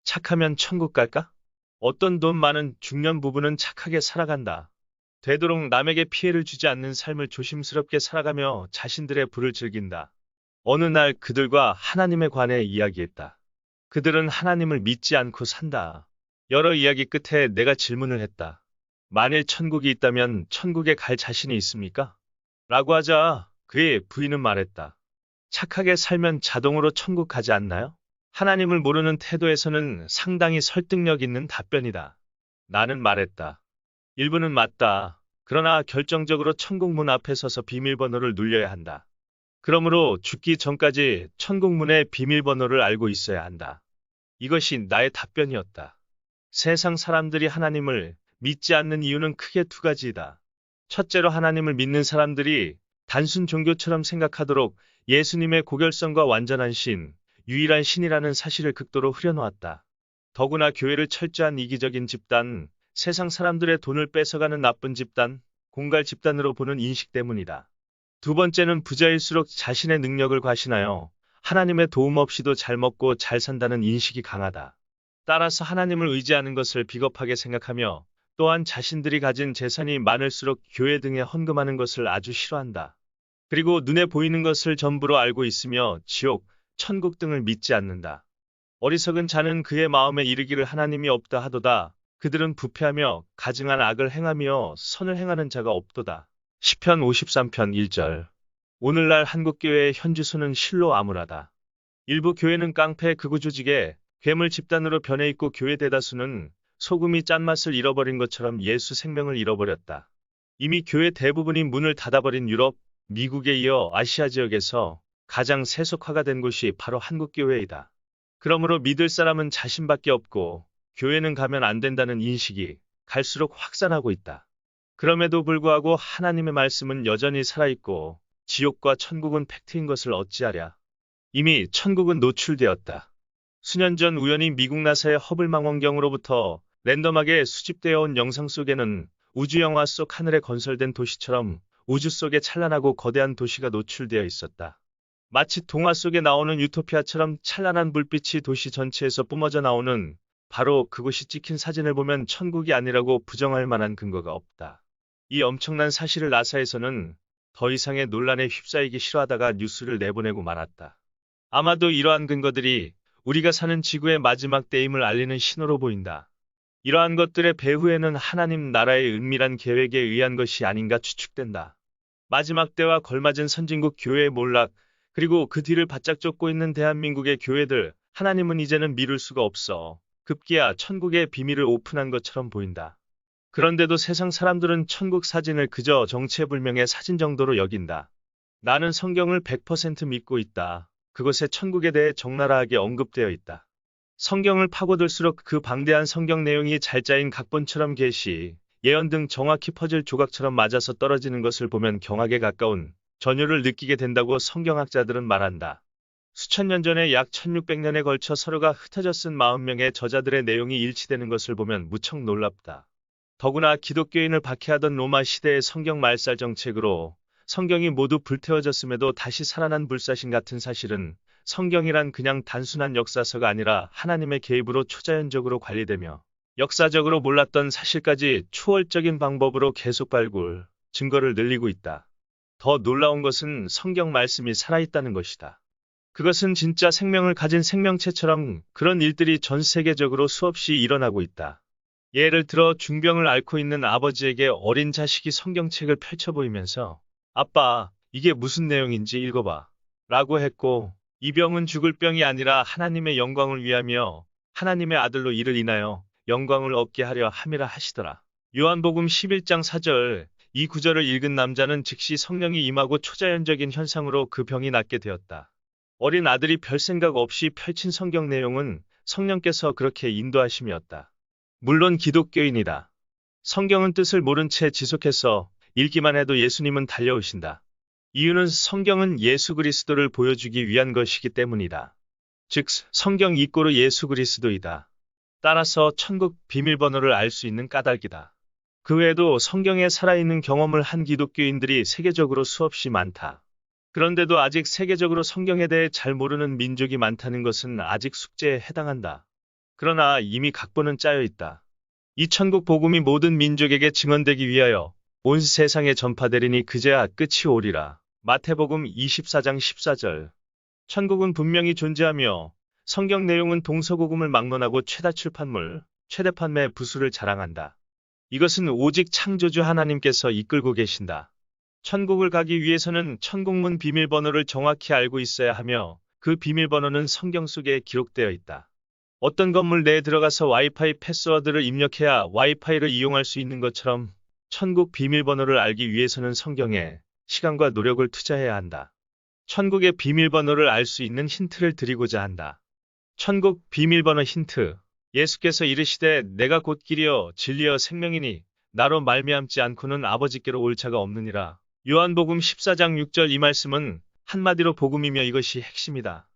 착하면 천국 갈까? 어떤 돈 많은 중년 부부는 착하게 살아간다. 되도록 남에게 피해를 주지 않는 삶을 조심스럽게 살아가며 자신들의 부를 즐긴다. 어느 날 그들과 하나님에 관해 이야기했다. 그들은 하나님을 믿지 않고 산다. 여러 이야기 끝에 내가 질문을 했다. 만일 천국이 있다면 천국에 갈 자신이 있습니까? 라고 하자 그의 부인은 말했다. 착하게 살면 자동으로 천국 가지 않나요? 하나님을 모르는 태도에서는 상당히 설득력 있는 답변이다. 나는 말했다. 일부는 맞다. 그러나 결정적으로 천국 문 앞에 서서 비밀번호를 눌려야 한다. 그러므로 죽기 전까지 천국 문의 비밀번호를 알고 있어야 한다. 이것이 나의 답변이었다. 세상 사람들이 하나님을 믿지 않는 이유는 크게 두 가지이다. 첫째로 하나님을 믿는 사람들이 단순 종교처럼 생각하도록 예수님의 고결성과 완전한 신, 유일한 신이라는 사실을 극도로 흐려놓았다. 더구나 교회를 철저한 이기적인 집단, 세상 사람들의 돈을 뺏어가는 나쁜 집단, 공갈 집단으로 보는 인식 때문이다. 두 번째는 부자일수록 자신의 능력을 과신하여 하나님의 도움 없이도 잘 먹고 잘 산다는 인식이 강하다. 따라서 하나님을 의지하는 것을 비겁하게 생각하며 또한 자신들이 가진 재산이 많을수록 교회 등에 헌금하는 것을 아주 싫어한다. 그리고 눈에 보이는 것을 전부로 알고 있으며 지옥, 천국 등을 믿지 않는다. 어리석은 자는 그의 마음에 이르기를 하나님이 없다 하도다. 그들은 부패하며 가증한 악을 행하며 선을 행하는 자가 없도다. 시편 53편 1절. 오늘날 한국교회의 현주소는 실로 암울하다. 일부 교회는 깡패 극우 조직에 괴물 집단으로 변해 있고 교회 대다수는 소금이 짠맛을 잃어버린 것처럼 예수 생명을 잃어버렸다. 이미 교회 대부분이 문을 닫아버린 유럽, 미국에 이어 아시아 지역에서 가장 세속화가 된 곳이 바로 한국교회이다. 그러므로 믿을 사람은 자신밖에 없고 교회는 가면 안 된다는 인식이 갈수록 확산하고 있다. 그럼에도 불구하고 하나님의 말씀은 여전히 살아있고 지옥과 천국은 팩트인 것을 어찌하랴. 이미 천국은 노출되었다. 수년 전 우연히 미국 나사의 허블 망원경으로부터 랜덤하게 수집되어 온 영상 속에는 우주 영화 속 하늘에 건설된 도시처럼 우주 속에 찬란하고 거대한 도시가 노출되어 있었다. 마치 동화 속에 나오는 유토피아처럼 찬란한 불빛이 도시 전체에서 뿜어져 나오는 바로 그곳이 찍힌 사진을 보면 천국이 아니라고 부정할 만한 근거가 없다. 이 엄청난 사실을 나사에서는 더 이상의 논란에 휩싸이기 싫어하다가 뉴스를 내보내고 말았다. 아마도 이러한 근거들이 우리가 사는 지구의 마지막 때임을 알리는 신호로 보인다. 이러한 것들의 배후에는 하나님 나라의 은밀한 계획에 의한 것이 아닌가 추측된다. 마지막 때와 걸맞은 선진국 교회의 몰락, 그리고 그 뒤를 바짝 쫓고 있는 대한민국의 교회들, 하나님은 이제는 미룰 수가 없어 급기야 천국의 비밀을 오픈한 것처럼 보인다. 그런데도 세상 사람들은 천국 사진을 그저 정체불명의 사진 정도로 여긴다. 나는 성경을 100% 믿고 있다. 그것에 천국에 대해 적나라하게 언급되어 있다. 성경을 파고들수록 그 방대한 성경 내용이 잘 짜인 각본처럼 계시, 예언 등 정확히 퍼즐 조각처럼 맞아서 떨어지는 것을 보면 경악에 가까운 전율을 느끼게 된다고 성경학자들은 말한다. 수천 년 전에 약 1600년에 걸쳐 서로가 흩어져 쓴 40명의 저자들의 내용이 일치되는 것을 보면 무척 놀랍다. 더구나 기독교인을 박해하던 로마 시대의 성경 말살 정책으로 성경이 모두 불태워졌음에도 다시 살아난 불사신 같은 사실은 성경이란 그냥 단순한 역사서가 아니라 하나님의 개입으로 초자연적으로 관리되며 역사적으로 몰랐던 사실까지 초월적인 방법으로 계속 발굴, 증거를 늘리고 있다. 더 놀라운 것은 성경 말씀이 살아있다는 것이다. 그것은 진짜 생명을 가진 생명체처럼 그런 일들이 전 세계적으로 수없이 일어나고 있다. 예를 들어 중병을 앓고 있는 아버지에게 어린 자식이 성경책을 펼쳐 보이면서 아빠, 이게 무슨 내용인지 읽어봐. 라고 했고, 이 병은 죽을 병이 아니라 하나님의 영광을 위하며 하나님의 아들로 이를 인하여 영광을 얻게 하려 함이라 하시더라. 요한복음 11장 4절, 이 구절을 읽은 남자는 즉시 성령이 임하고 초자연적인 현상으로 그 병이 낫게 되었다. 어린 아들이 별 생각 없이 펼친 성경 내용은 성령께서 그렇게 인도하심이었다. 물론 기독교인이다. 성경은 뜻을 모른 채 지속해서 읽기만 해도 예수님은 달려오신다. 이유는 성경은 예수 그리스도를 보여주기 위한 것이기 때문이다. 즉, 성경 이꼬르 예수 그리스도이다. 따라서 천국 비밀번호를 알 수 있는 까닭이다. 그 외에도 성경에 살아있는 경험을 한 기독교인들이 세계적으로 수없이 많다. 그런데도 아직 세계적으로 성경에 대해 잘 모르는 민족이 많다는 것은 아직 숙제에 해당한다. 그러나 이미 각본은 짜여 있다. 이 천국 복음이 모든 민족에게 증언되기 위하여 온 세상에 전파되리니 그제야 끝이 오리라. 마태복음 24장 14절. 천국은 분명히 존재하며 성경 내용은 동서고금을 막론하고 최다 출판물, 최대 판매 부수를 자랑한다. 이것은 오직 창조주 하나님께서 이끌고 계신다. 천국을 가기 위해서는 천국문 비밀번호를 정확히 알고 있어야 하며 그 비밀번호는 성경 속에 기록되어 있다. 어떤 건물 내에 들어가서 와이파이 패스워드를 입력해야 와이파이를 이용할 수 있는 것처럼 천국 비밀번호를 알기 위해서는 성경에 시간과 노력을 투자해야 한다. 천국의 비밀번호를 알 수 있는 힌트를 드리고자 한다. 천국 비밀번호 힌트. 예수께서 이르시되 내가 곧 길이요 진리요 생명이니 나로 말미암지 않고는 아버지께로 올 자가 없느니라. 요한복음 14장 6절. 이 말씀은 한마디로 복음이며 이것이 핵심이다.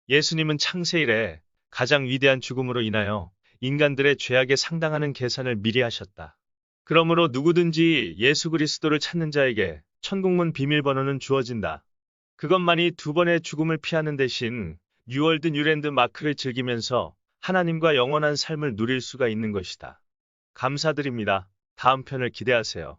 예수님은 창세 이래 가장 위대한 죽음으로 인하여 인간들의 죄악에 상당하는 계산을 미리 하셨다. 그러므로 누구든지 예수 그리스도를 찾는 자에게 천국문 비밀번호는 주어진다. 그것만이 두 번의 죽음을 피하는 대신 뉴월드 뉴랜드 마크를 즐기면서 하나님과 영원한 삶을 누릴 수가 있는 것이다. 감사드립니다. 다음 편을 기대하세요.